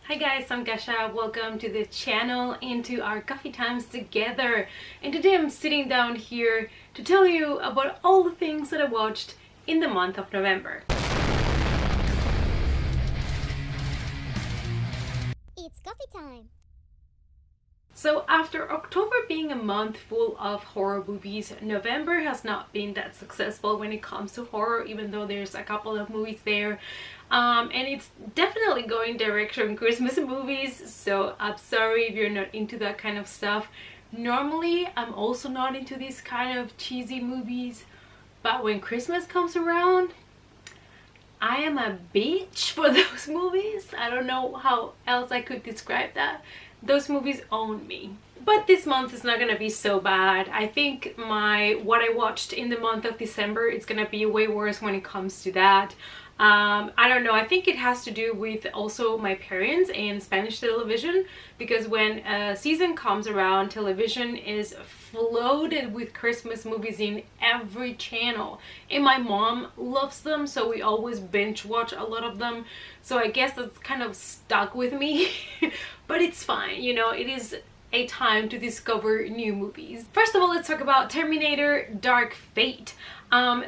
Hi guys, I'm Gasha. Welcome to the channel and to our coffee times together. And today I'm sitting down here to tell you about all the things that I watched in the month of November. It's coffee time! So after October being a month full of horror movies, November has not been that successful when it comes to horror, even though there's a couple of movies there. And it's definitely going direction Christmas movies, so I'm sorry if you're not into that kind of stuff. Normally, I'm also not into these kind of cheesy movies, but when Christmas comes around, I am a bitch for those movies. I don't know how else I could describe that. Those movies own me. But this month is not gonna be so bad. I think what I watched in the month of December is gonna be way worse when it comes to that. I don't know, I think it has to do with also my parents and Spanish television, because when a season comes around, television is flooded with Christmas movies in every channel, and my mom loves them, so we always binge watch a lot of them. So I guess that's kind of stuck with me. But it's fine, you know, it is a time to discover new movies. First of all, let's talk about Terminator Dark Fate.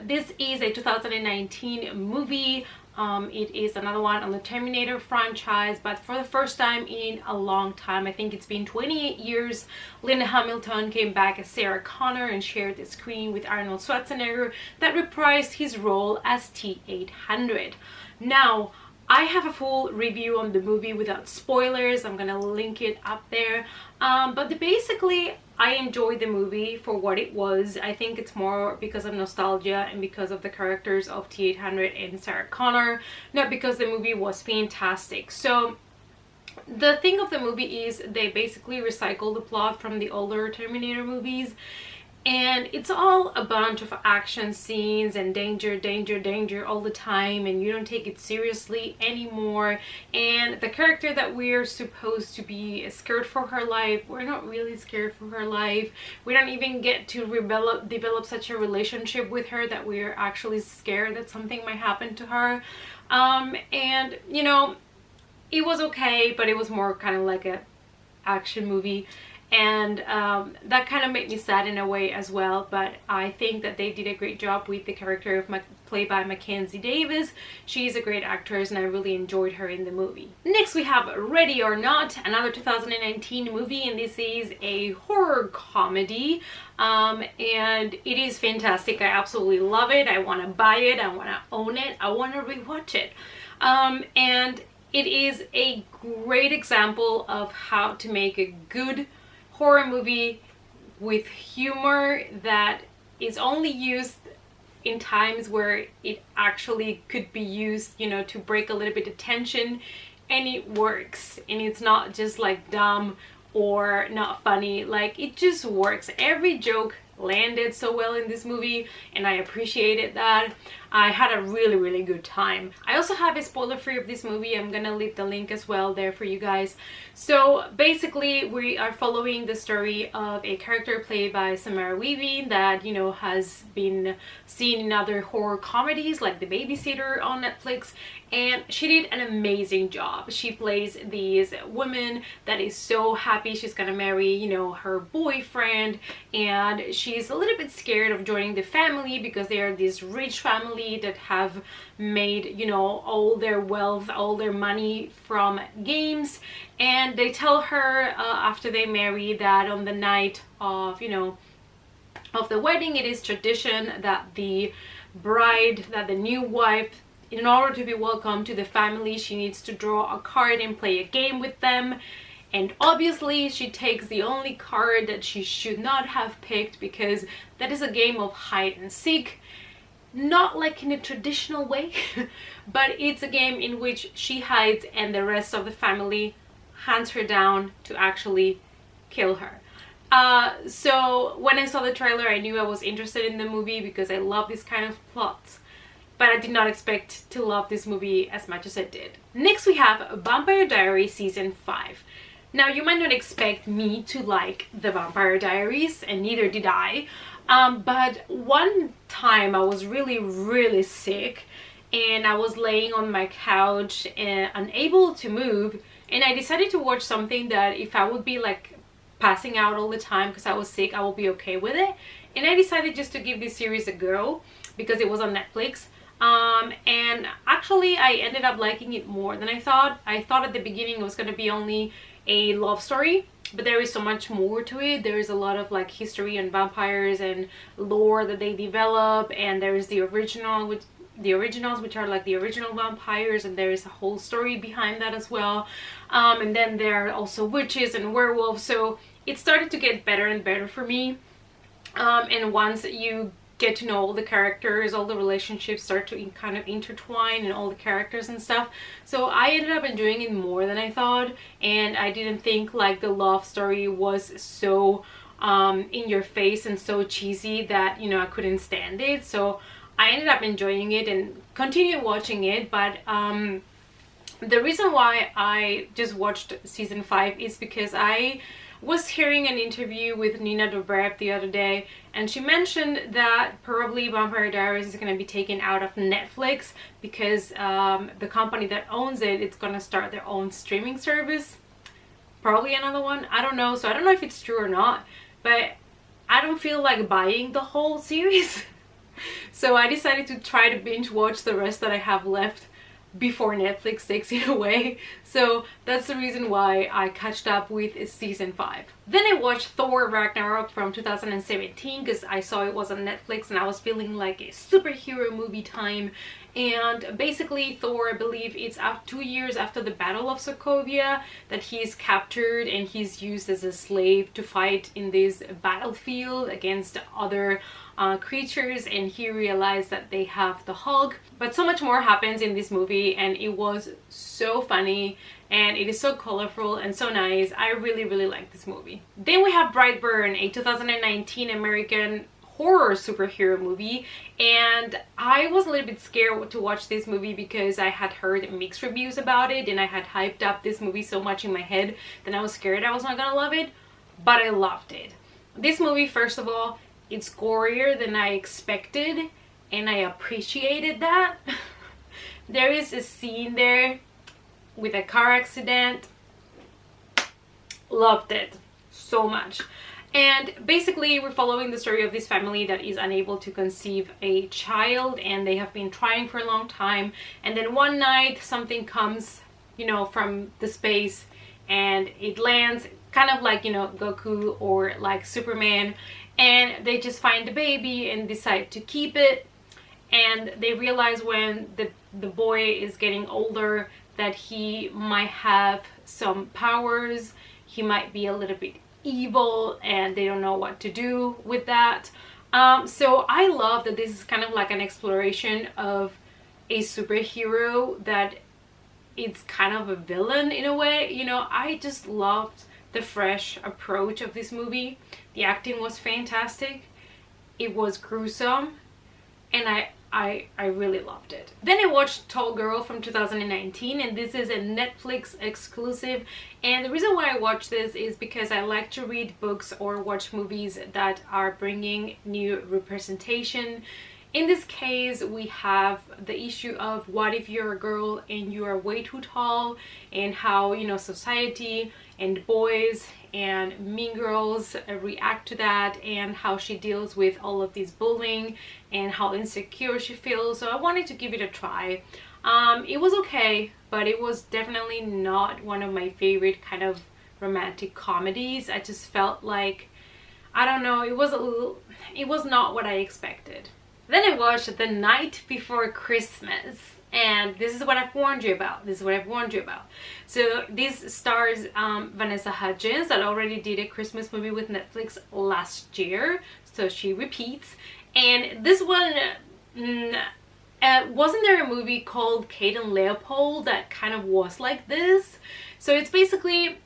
This is a 2019 movie. It is another one on the Terminator franchise, but for the first time in a long time. I think it's been 28 years. Linda Hamilton came back as Sarah Connor and shared the screen with Arnold Schwarzenegger that reprised his role as T-800. Now, I have a full review on the movie without spoilers. I'm gonna link it up there. But basically, I enjoyed the movie for what it was. I think it's more because of nostalgia and because of the characters of T-800 and Sarah Connor, not because the movie was fantastic. So the thing of the movie is they basically recycle the plot from the older Terminator movies, and it's all a bunch of action scenes and danger, danger, danger all the time, and you don't take it seriously anymore. And the character that we're supposed to be scared for her life, we're not really scared for her life. We don't even get to develop such a relationship with her that we're actually scared that something might happen to her. And you know, it was okay, but it was more kind of like a action movie, and that kind of made me sad in a way as well. But I think that they did a great job with the character of played by Mackenzie Davis. She's a great actress and I really enjoyed her in the movie. Next we have Ready or Not, another 2019 movie, and this is a horror comedy, and it is fantastic. I absolutely love it. I want to buy it, I want to own it, I want to rewatch it. And it is a great example of how to make a good horror movie with humor that is only used in times where it actually could be used, you know, to break a little bit of tension, and it works. And it's not just like dumb or not funny, like it just works. Every joke landed so well in this movie and I appreciated that. I had a really good time. I also have a spoiler free of this movie. I'm gonna leave the link as well there for you guys. So basically we are following the story of a character played by Samara Weaving that, you know, has been seen in other horror comedies like The Babysitter on Netflix, and she did an amazing job. She plays this woman that is so happy she's gonna marry, you know, her boyfriend, and she's a little bit scared of joining the family because they are this rich family that have made, you know, all their wealth, all their money from games. And they tell her after they marry that on the night of, you know, of the wedding, it is tradition that the bride, that the new wife, in order to be welcome to the family, she needs to draw a card and play a game with them. And obviously she takes the only card that she should not have picked, because that is a game of hide and seek. Not like in a traditional way, but it's a game in which she hides and the rest of the family hunts her down to actually kill her. So when I saw the trailer, I knew I was interested in the movie because I love this kind of plots, but I did not expect to love this movie as much as I did. Next we have Vampire Diaries Season 5. Now, you might not expect me to like the Vampire Diaries, and neither did I. But one time I was really sick and I was laying on my couch and unable to move, and I decided to watch something that if I would be like passing out all the time because I was sick, I will be okay with it. And I decided just to give this series a go because it was on Netflix. And actually I ended up liking it more than I thought. I thought at the beginning it was going to be only a love story, but there is so much more to it. There is a lot of like history and vampires and lore that they develop, and there is the originals, which are like the original vampires, and there is a whole story behind that as well. And then there are also witches and werewolves, so it started to get better and better for me. And once you get to know all the characters, all the relationships start to kind of intertwine, and all the characters and stuff. So I ended up enjoying it more than I thought, and I didn't think like the love story was so in your face and so cheesy that, you know, I couldn't stand it. So I ended up enjoying it and continued watching it. But the reason why I just watched season 5 is because I was hearing an interview with Nina Dobrev the other day, and she mentioned that probably Vampire Diaries is going to be taken out of Netflix because the company that owns it, it's going to start their own streaming service. Probably another one, I don't know. So I don't know if it's true or not, but I don't feel like buying the whole series. So I decided to try to binge watch the rest that I have left before Netflix takes it away. So that's the reason why I catched up with season 5. Then I watched Thor Ragnarok from 2017 because I saw it was on Netflix and I was feeling like a superhero movie time. And basically Thor, I believe it's 2 years after the Battle of Sokovia that he's captured and he's used as a slave to fight in this battlefield against other creatures, and he realized that they have the Hulk. But so much more happens in this movie, and it was so funny, and it is so colorful and so nice. I really like this movie. Then we have Brightburn, a 2019 American horror superhero movie, and I was a little bit scared to watch this movie because I had heard mixed reviews about it, and I had hyped up this movie so much in my head that I was scared I was not gonna love it, but I loved it. This movie, first of all, it's gorier than I expected, and I appreciated that. There is a scene there with a car accident. Loved it so much. And basically we're following the story of this family that is unable to conceive a child, and they have been trying for a long time. And then one night something comes, you know, from the space, and it lands kind of like, you know, Goku or like Superman, and they just find the baby and decide to keep it. And they realize when the boy is getting older that he might have some powers, he might be a little bit evil, and they don't know what to do with that. So I love that this is kind of like an exploration of a superhero that it's kind of a villain in a way. You know, I just loved the fresh approach of this movie. The acting was fantastic. It was gruesome, and I really loved it. Then I watched Tall Girl from 2019, and this is a Netflix exclusive. And the reason why I watch this is because I like to read books or watch movies that are bringing new representation. In this case, we have the issue of what if you're a girl and you are way too tall, and how, you know, society and boys and mean girls react to that, and how she deals with all of this bullying and how insecure she feels. So I wanted to give it a try. It was okay, but it was definitely not one of my favorite kind of romantic comedies. I just felt like, I don't know, it was not what I expected. Then I watched The Night Before Christmas, and this is what I've warned you about. So this stars Vanessa Hudgens, that already did a Christmas movie with Netflix last year, so she repeats. And this one, wasn't there a movie called Kate and Leopold that kind of was like this? So it's basically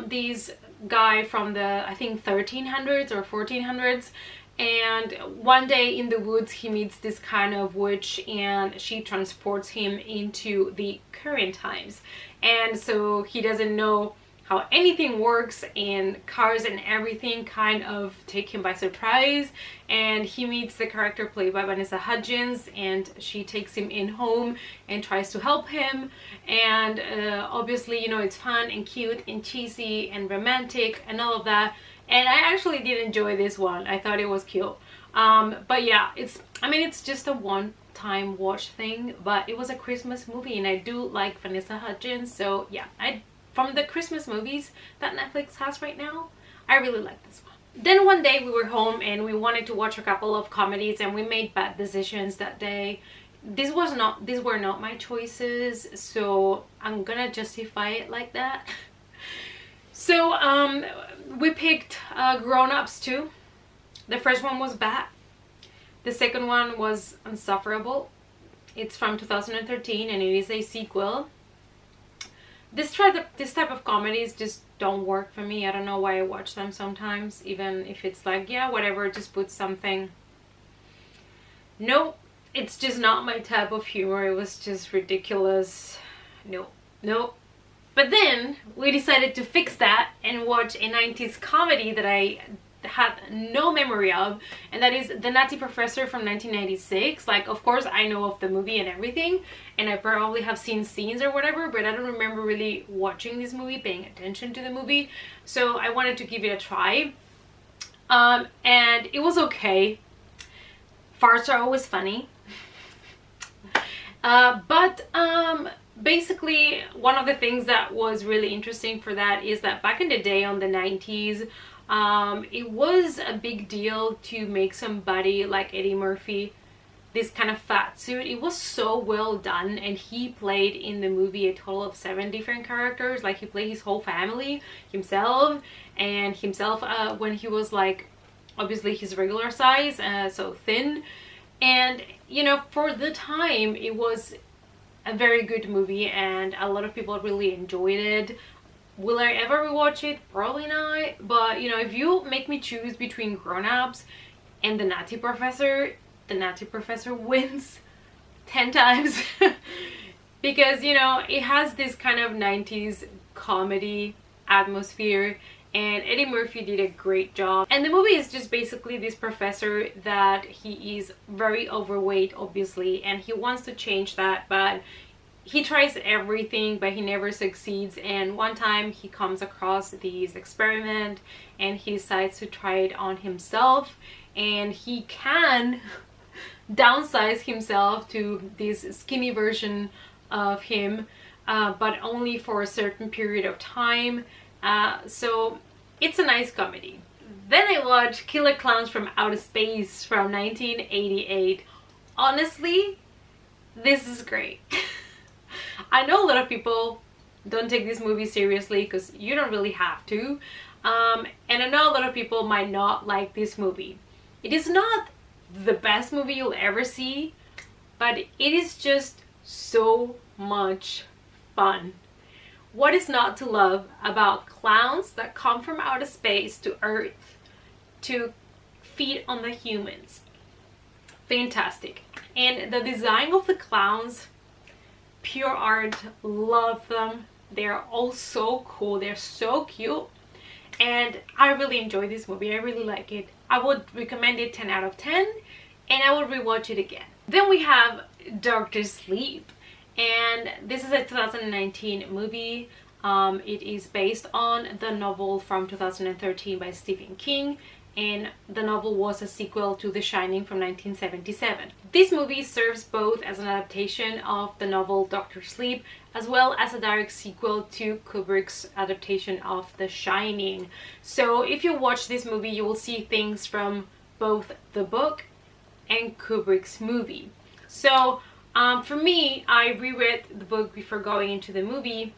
this guy from the, I think, 1300s or 1400s, and one day in the woods he meets this kind of witch, and she transports him into the current times. And so he doesn't know how anything works, and cars and everything kind of take him by surprise. And he meets the character played by Vanessa Hudgens, and she takes him in home and tries to help him. And obviously, you know, it's fun and cute and cheesy and romantic and all of that. And I actually did enjoy this one. I thought it was cute. But yeah, it's just a one-time watch thing, but it was a Christmas movie, and I do like Vanessa Hudgens. So yeah, from the Christmas movies that Netflix has right now, I really like this one. Then one day we were home and we wanted to watch a couple of comedies, and we made bad decisions that day. These were not my choices, so I'm gonna justify it like that. So we picked Grown Ups 2. The first one was bad. The second one was insufferable. It's from 2013 and it is a sequel. This type of comedies just don't work for me. I don't know why I watch them sometimes, even if it's like, yeah, whatever, just put something. Nope, it's just not my type of humor. It was just ridiculous. Nope. But then we decided to fix that and watch a 90s comedy that I had no memory of, and that is The Nutty Professor from 1996. Like, of course I know of the movie and everything, and I probably have seen scenes or whatever, but I don't remember really watching this movie, paying attention to the movie. So I wanted to give it a try, and it was okay. Farts are always funny. But basically one of the things that was really interesting for that is that back in the day, on the 90s, it was a big deal to make somebody like Eddie Murphy this kind of fat suit. It was so well done, and he played in the movie a total of 7 different characters. Like, he played his whole family, himself when he was like obviously his regular size, so thin. And you know, for the time, it was a very good movie and a lot of people really enjoyed it. Will I ever rewatch it? Probably not. But you know, if you make me choose between Grown Ups and The Nutty Professor, The Nutty Professor wins 10 times. Because, you know, it has this kind of 90s comedy atmosphere, and Eddie Murphy did a great job. And the movie is just basically this professor that he is very overweight, obviously, and he wants to change that, but he tries everything, but he never succeeds. And one time he comes across this experiment and he decides to try it on himself, and he can downsize himself to this skinny version of him, but only for a certain period of time. So it's a nice comedy. Then I watched Killer Clowns from Outer Space from 1988. Honestly, this is great. I know a lot of people don't take this movie seriously because you don't really have to. And I know a lot of people might not like this movie. It is not the best movie you'll ever see, but it is just so much fun. What is not to love about clowns that come from outer space to Earth to feed on the humans? Fantastic. And the design of the clowns, pure art, love them. They're all so cool, they're so cute, and I really enjoy this movie. I really like it. I would recommend it 10 out of 10, and I would rewatch it again. Then we have Dr. Sleep, and this is a 2019 movie. It is based on the novel from 2013 by Stephen King, and the novel was a sequel to The Shining from 1977. This movie serves both as an adaptation of the novel Dr. Sleep, as well as a direct sequel to Kubrick's adaptation of The Shining. So if you watch this movie, you will see things from both the book and Kubrick's movie. So for me, I reread the book before going into the movie,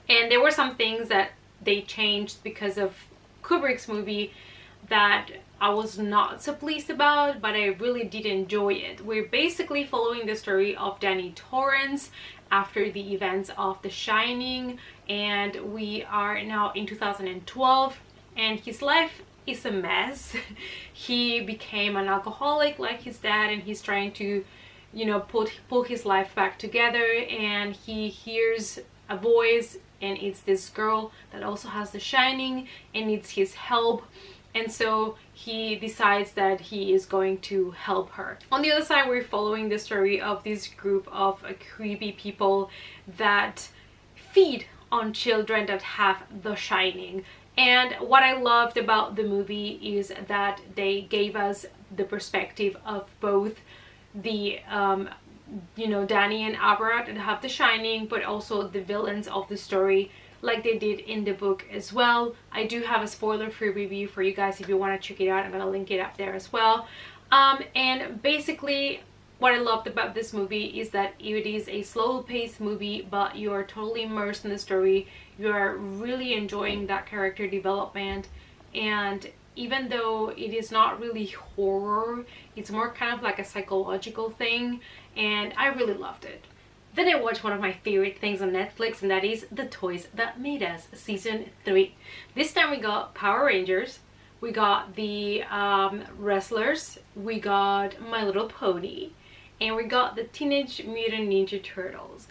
and there were some things that they changed because of Kubrick's movie that I was not so pleased about, but I really did enjoy it. We're basically following the story of Danny Torrance after the events of The Shining, and we are now in 2012, and his life is a mess. He became an alcoholic like his dad, and he's trying to, you know, pull his life back together, and he hears a voice, and it's this girl that also has the shining and needs his help. And so he decides that he is going to help her. On the other side, we're following the story of this group of creepy people that feed on children that have the shining. And what I loved about the movie is that they gave us the perspective of both the Danny and Albert that have the shining, but also the villains of the story, like they did in the book as well. I do have a spoiler-free review for you guys if you want to check it out. I'm gonna link it up there as well. And basically what I loved about this movie is that it is a slow-paced movie, but you are totally immersed in the story. You are really enjoying that character development, and even though it is not really horror, it's more kind of like a psychological thing, and I really loved it. Then I watched one of my favorite things on Netflix, and that is The Toys That Made Us Season 3. This time we got Power Rangers, we got the Wrestlers, we got My Little Pony, and we got the Teenage Mutant Ninja Turtles.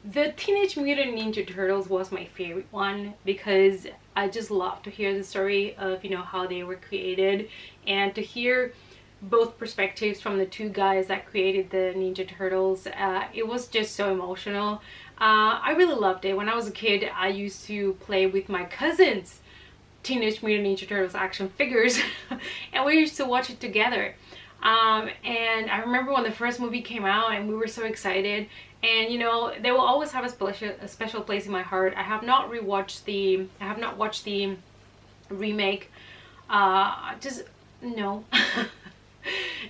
The Teenage Mutant Ninja Turtles was my favorite one because I just love to hear the story of, how they were created, and to hear both perspectives from the two guys that created the Ninja Turtles. It was just so emotional. I really loved it. When I was a kid, I used to play with my cousins Teenage Mutant Ninja Turtles action figures and we used to watch it together. And I remember when the first movie came out and we were so excited, and they will always have a special place in my heart. I have not watched the remake. Just no.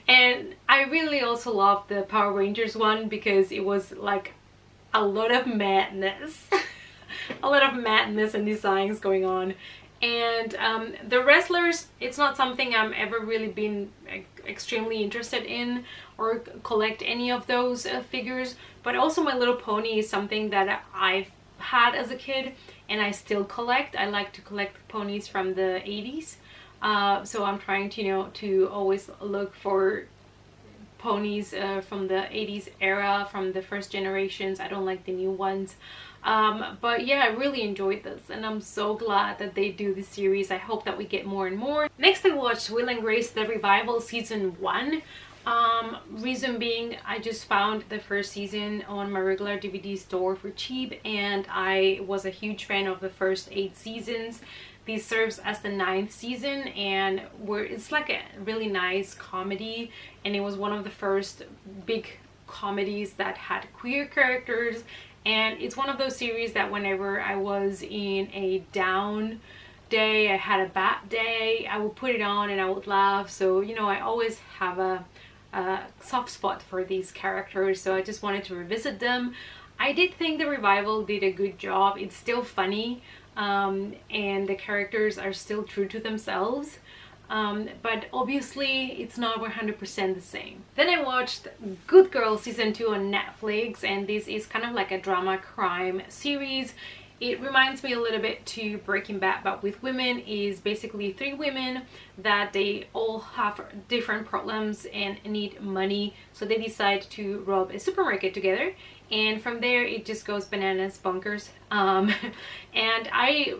And I really also love the Power Rangers one because it was like a lot of madness. A lot of madness and designs going on. And the Wrestlers, it's not something I'm ever really been extremely interested in or collect any of those figures, but also My Little Pony is something that I've had as a kid and I still collect. I like to collect ponies from the 80s. So I'm trying to, to always look for ponies from the 80s era, from the first generations. I don't like the new ones. But yeah, I really enjoyed this and I'm so glad that they do this series. I hope that we get more and more. Next I watched Will and Grace The Revival Season 1. Reason being, I just found the first season on my regular DVD store for cheap, and I was a huge fan of the first 8 seasons. This serves as the 9th season, and it's like a really nice comedy, and it was one of the first big comedies that had queer characters. And it's one of those series that whenever I was in a down day, I had a bad day, I would put it on and I would laugh. So I always have a soft spot for these characters, so I just wanted to revisit them. I did think the revival did a good job. It's still funny, and the characters are still true to themselves. But obviously it's not 100% the same. Then I watched Good Girl Season 2 on Netflix, and this is kind of like a drama crime series. It reminds me a little bit to Breaking Bad, but with women. Is basically 3 women that they all have different problems and need money, so they decide to rob a supermarket together, and from there it just goes bananas, bonkers. And I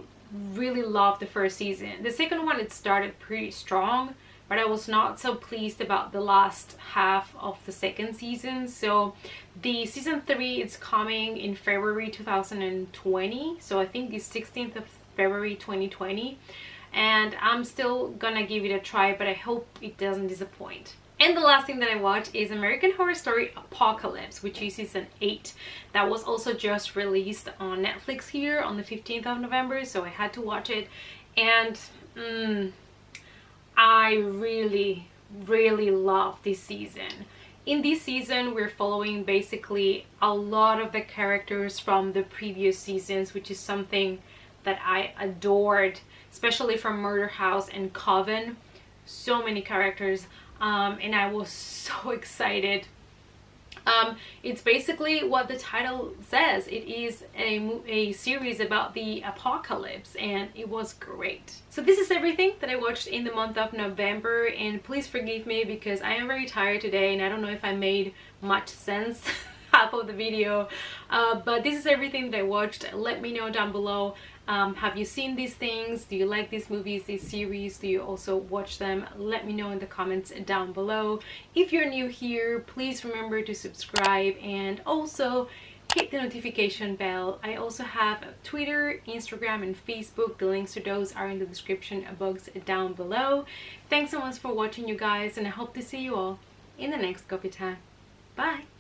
really loved the first season. The second one, it started pretty strong, but I was not so pleased about the last half of the second season. So the season 3 is coming in February 2020, so I think the 16th of February 2020, and I'm still gonna give it a try, but I hope it doesn't disappoint. And the last thing that I watched is American Horror Story Apocalypse, which is season 8. That was also just released on Netflix here on the 15th of November, so I had to watch it. And I really love this season. In this season, we're following basically a lot of the characters from the previous seasons, which is something that I adored, especially from Murder House and Coven. So many characters. And I was so excited. It's basically what the title says. It is a series about the apocalypse, and it was great. So this is everything that I watched in the month of November, and please forgive me because I am very tired today and I don't know if I made much sense half of the video. But this is everything that I watched. Let me know down below. Have you seen these things? Do you like these movies, these series? Do you also watch them? Let me know in the comments down below. If you're new here, please remember to subscribe and also hit the notification bell. I also have Twitter, Instagram, and Facebook. The links to those are in the description box down below. Thanks so much for watching, you guys, and I hope to see you all in the next coffee time. Bye!